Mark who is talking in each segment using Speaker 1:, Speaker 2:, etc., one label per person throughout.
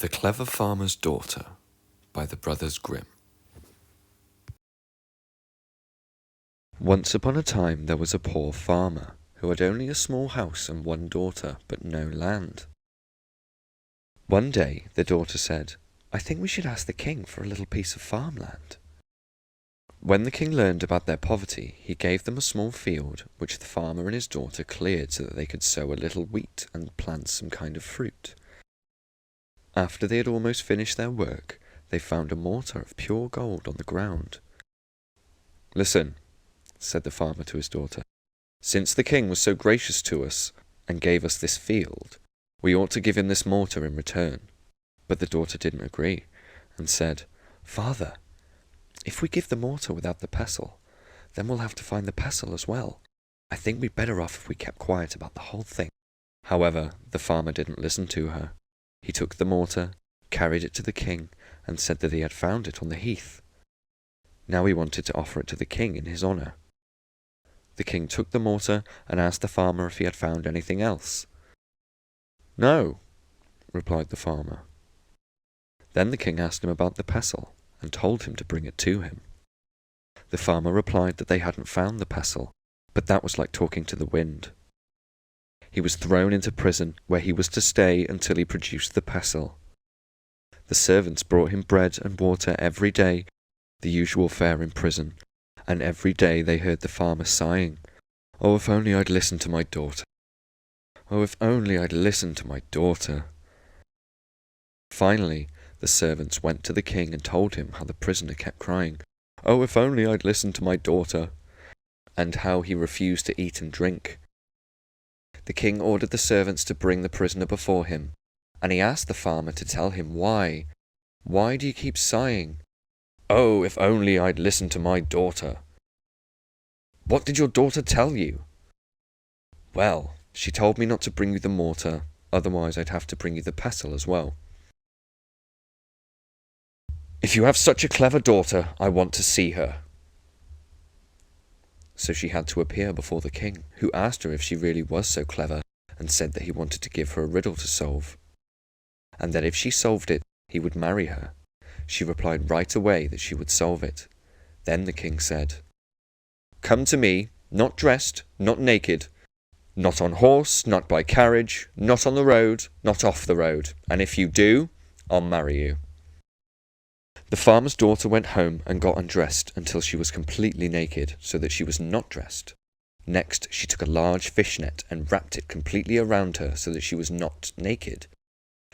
Speaker 1: The Clever Farmer's Daughter by the Brothers Grimm. Once upon a time there was a poor farmer who had only a small house and one daughter, but no land. One day the daughter said, "I think we should ask the king for a little piece of farmland." When the king learned about their poverty, he gave them a small field, which the farmer and his daughter cleared so that they could sow a little wheat and plant some kind of fruit. After they had almost finished their work, they found a mortar of pure gold on the ground. "Listen," said the farmer to his daughter, "since the king was so gracious to us and gave us this field, we ought to give him this mortar in return." But the daughter didn't agree, and said, "Father, if we give the mortar without the pestle, then we'll have to find the pestle as well. I think we'd better off if we kept quiet about the whole thing." However, the farmer didn't listen to her. He took the mortar, carried it to the king, and said that he had found it on the heath. Now he wanted to offer it to the king in his honour. The king took the mortar and asked the farmer if he had found anything else. "No," replied the farmer. Then the king asked him about the pestle, and told him to bring it to him. The farmer replied that they hadn't found the pestle, but that was like talking to the wind. He was thrown into prison, where he was to stay until he produced the pestle. The servants brought him bread and water every day, the usual fare in prison, and every day they heard the farmer sighing, "Oh, if only I'd listened to my daughter! Oh, if only I'd listened to my daughter!" Finally, the servants went to the king and told him how the prisoner kept crying, "Oh, if only I'd listened to my daughter," and how he refused to eat and drink. The king ordered the servants to bring the prisoner before him, and he asked the farmer to tell him why. "Why do you keep sighing? Oh, if only I'd listened to my daughter." "What did your daughter tell you?" "Well, she told me not to bring you the mortar, otherwise I'd have to bring you the pestle as well." "If you have such a clever daughter, I want to see her." So she had to appear before the king, who asked her if she really was so clever, and said that he wanted to give her a riddle to solve, and that if she solved it, he would marry her. She replied right away that she would solve it. Then the king said, "Come to me, not dressed, not naked, not on horse, not by carriage, not on the road, not off the road, and if you do, I'll marry you." The farmer's daughter went home and got undressed until she was completely naked, so that she was not dressed. Next, she took a large fishnet and wrapped it completely around her so that she was not naked.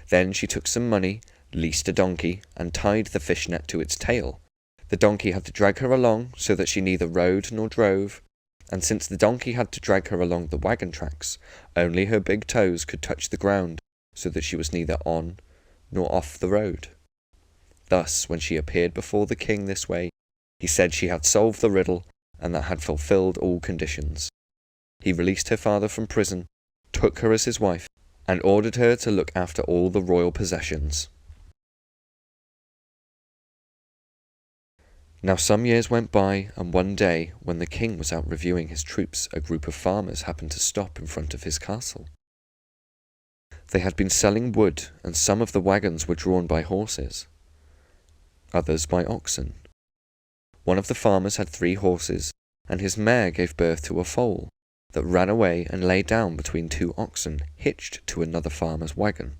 Speaker 1: Then she took some money, leased a donkey, and tied the fishnet to its tail. The donkey had to drag her along so that she neither rode nor drove, and since the donkey had to drag her along the wagon tracks, only her big toes could touch the ground, so that she was neither on nor off the road. Thus, when she appeared before the king this way, he said she had solved the riddle and that had fulfilled all conditions. He released her father from prison, took her as his wife, and ordered her to look after all the royal possessions. Now some years went by, and one day, when the king was out reviewing his troops, a group of farmers happened to stop in front of his castle. They had been selling wood, and some of the wagons were drawn by horses, others by oxen. One of the farmers had 3 horses, and his mare gave birth to a foal that ran away and lay down between 2 oxen hitched to another farmer's wagon.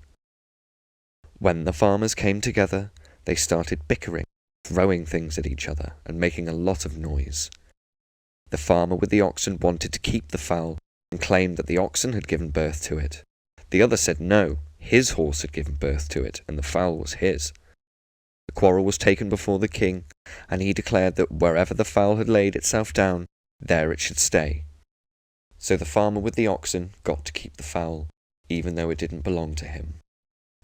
Speaker 1: When the farmers came together, they started bickering, throwing things at each other and making a lot of noise. The farmer with the oxen wanted to keep the foal and claimed that the oxen had given birth to it. The other said no, his horse had given birth to it and the foal was his. The quarrel was taken before the king, and he declared that wherever the fowl had laid itself down, there it should stay. So the farmer with the oxen got to keep the fowl, even though it didn't belong to him.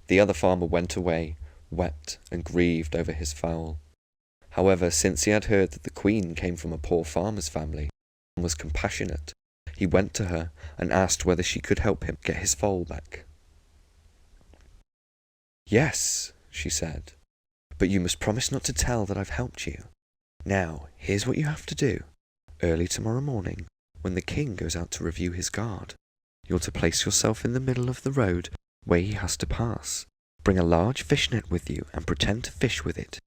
Speaker 1: The other farmer went away, wept and grieved over his fowl. However, since he had heard that the queen came from a poor farmer's family and was compassionate, he went to her and asked whether she could help him get his foal back. "Yes," she said, "but you must promise not to tell that I've helped you. Now, here's what you have to do. Early tomorrow morning, when the king goes out to review his guard, you're to place yourself in the middle of the road where he has to pass. Bring a large fish net with you and pretend to fish with it.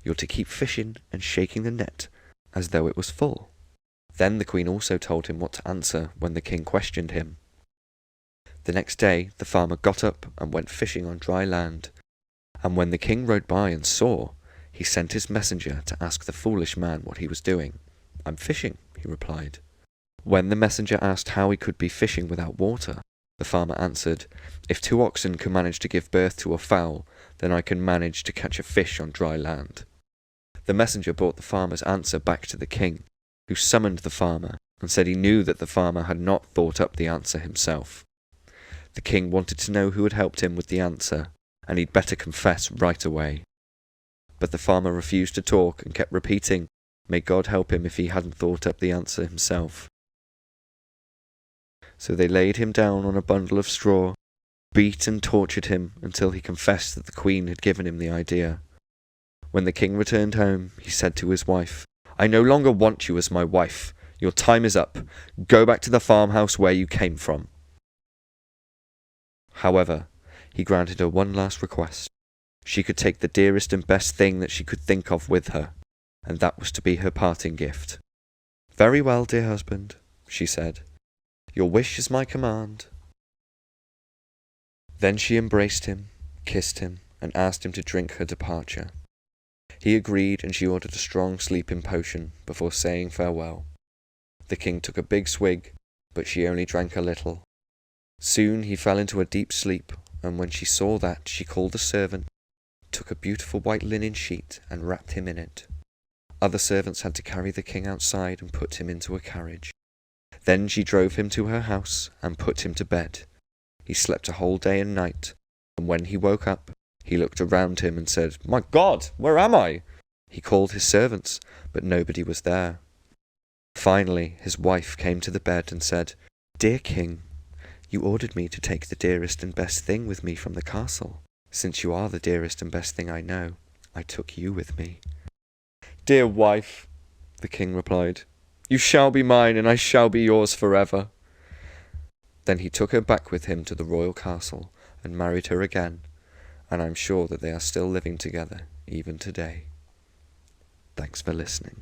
Speaker 1: You're to keep fishing and shaking the net as though it was full." Then the queen also told him what to answer when the king questioned him. The next day the farmer got up and went fishing on dry land, and when the king rode by and saw, he sent his messenger to ask the foolish man what he was doing. "I'm fishing," he replied. When the messenger asked how he could be fishing without water, the farmer answered, "If 2 oxen can manage to give birth to a fowl, then I can manage to catch a fish on dry land." The messenger brought the farmer's answer back to the king, who summoned the farmer and said he knew that the farmer had not thought up the answer himself. The king wanted to know who had helped him with the answer, and he'd better confess right away. But the farmer refused to talk and kept repeating, "May God help him if he hadn't thought up the answer himself." So they laid him down on a bundle of straw, beat and tortured him until he confessed that the queen had given him the idea. When the king returned home, he said to his wife, "I no longer want you as my wife. Your time is up. Go back to the farmhouse where you came from." However, he granted her one last request. She could take the dearest and best thing that she could think of with her, and that was to be her parting gift. "Very well, dear husband," she said. "Your wish is my command." Then she embraced him, kissed him, and asked him to drink her departure. He agreed, and she ordered a strong sleeping potion before saying farewell. The king took a big swig, but she only drank a little. Soon he fell into a deep sleep, and when she saw that, she called a servant, took a beautiful white linen sheet, and wrapped him in it. Other servants had to carry the king outside and put him into a carriage. Then she drove him to her house and put him to bed. He slept a whole day and night, and when he woke up, he looked around him and said, "My God, where am I?" He called his servants, but nobody was there. Finally, his wife came to the bed and said, "Dear king, you ordered me to take the dearest and best thing with me from the castle. Since you are the dearest and best thing I know, I took you with me." "Dear wife," the king replied, "you shall be mine, and I shall be yours forever." Then he took her back with him to the royal castle and married her again, and I'm sure that they are still living together even today. Thanks for listening.